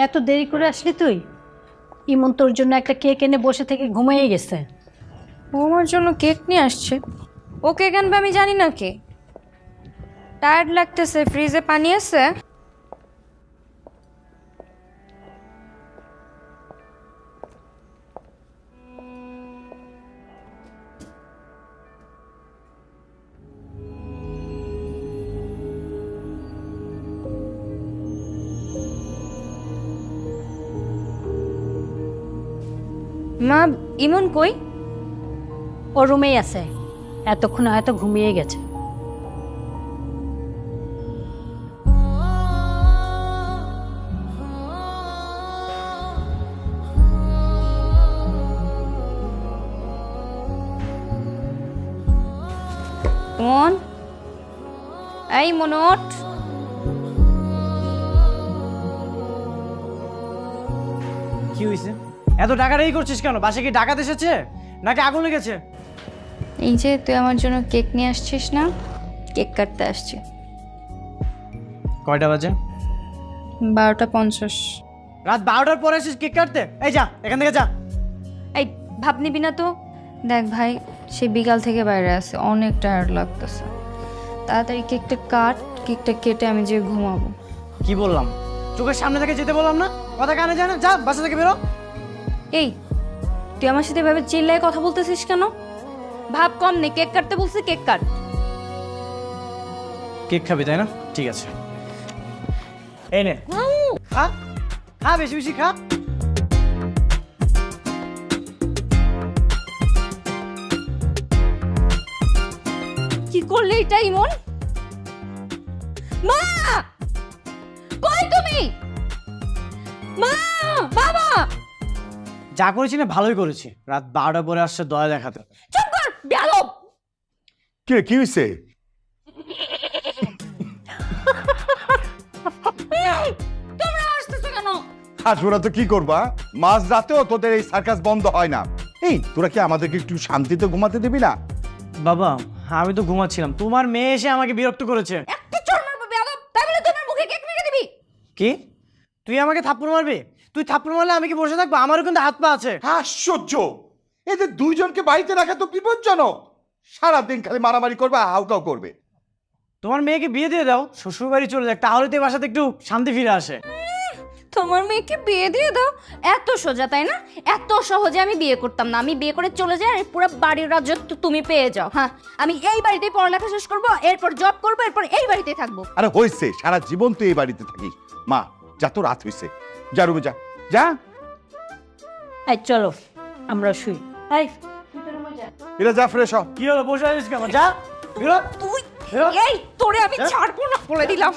এত দেরি করে আসলি তুই? ইমন তোর জন্য একটা কেক এনে বসে থেকে ঘুমিয়ে গেছে। ও আমার জন্য কেক নিয়ে আসছে। ও কেক আনবে আমি জানি না কে। টায়ার্ড লাগতেছে, ফ্রিজে পানি আছে? মা, ইমন কই? ও রুমেই আছে, এতক্ষণ হয়তো ঘুমিয়ে গেছে। মন, এই মন ওঠ। কি হয়েছে? এত ডাকাডাকি করছিস কেন? বাসে কি ডাকাত এসেছে নাকি আগুন লেগেছে? এই যে তুই আমার জন্য কেক নিয়ে আসছিস না, কেক কাটতে আসছি। কয়টা বাজে? 12:50। রাত 12টার পরে এসেছিস কেক কাটতে? এই যা এখান থেকে যা। এই ভাব নিবি না তো? দেখ ভাই, সে বিকাল থেকে বাইরে আছে, অনেক টায়ার্ড লাগতেছে। তাড়াতাড়ি কেকটা কাট, কেকটা কেটে আমি যে ঘুমাবো। কি বললাম? চোখের সামনে থেকে যেতে বললাম না? কথা কানে যায় না? যা বাসা থেকে বেরো। এই তুই আমার সাথে এভাবে চিল্লায় কথা বলতেছিস কেন? ভাব কম নেই, কেক কাটতে বলছিস, কেক কাট। কেক খাবি তাই না? ঠিক আছে, এই নে খা, খা বেশি বেশি খা। কি করলি এটা ইমন? মা, কই তুমি? মা, বাবা! যা করেছি না ভালোই করেছি। রাত 12টার পরে আসছে দয়া দেখাতে। চুপ কর বেয়াদব! কি হয়েছে? তোমরা আসতেছো কেন? হাসবোনা তো কি করবা? মাঝ রাতেও তোদের এই সার্কাস বন্ধ হয় না। এই তোরা কি আমাদেরকে একটু শান্তিতে ঘুমাতে দিবি না? বাবা আমি তো ঘুমাচ্ছিলাম, তোমার মেয়ে এসে আমাকে বিরক্ত করেছে। একটা চড় মারবো বেয়াদব, তাই বলে তোমার মুখে কেক মেরে দিবি? কি? তুই আমাকে থাপ্পড় মারবি? তুই থাপ্পড় মারলে আমি কি বসে থাকবো? আমারও কিন্তু হাত পা আছে। আশ্চর্য! এদের দুইজনকে বাড়িতে রাখা তো বিপজ্জনক। সারাদিন খালি মারামারি করবে, হাউকাও করবে। তোমার মেয়েকে বিয়ে দিয়ে দাও, শ্বশুর বাড়ি চলে যাক, তাহলে তো এই বাসাতে একটু শান্তি ফিরে আসে। তোমার মেয়েকে বিয়ে দিয়ে দাও? এত সোজা তাই না? এত সহজে আমি বিয়ে করতাম না। আমি বিয়ে করে চলে যাই আর পুরো বাড়ির রাজত্ব তুমি পেয়ে যাও। হ্যাঁ, আমি এই বাড়িতেই পড়ালেখা শেষ করবো, এরপর জব করবো, এরপর এই বাড়িতেই থাকবো। আরে হয়েছে, সারা জীবন তুই এই বাড়িতে থাকিস। মা যা, তো রাত হয়েছে, যা রুমে যা যা। এই চলো আমরা শুই। এই এরা যা, ফ্রেশ হ। কি হলো, বসে আছিস কেন? যা বেরো। তুই বেরো। এই তোরে আমি ছাড়বো না বলে দিলাম।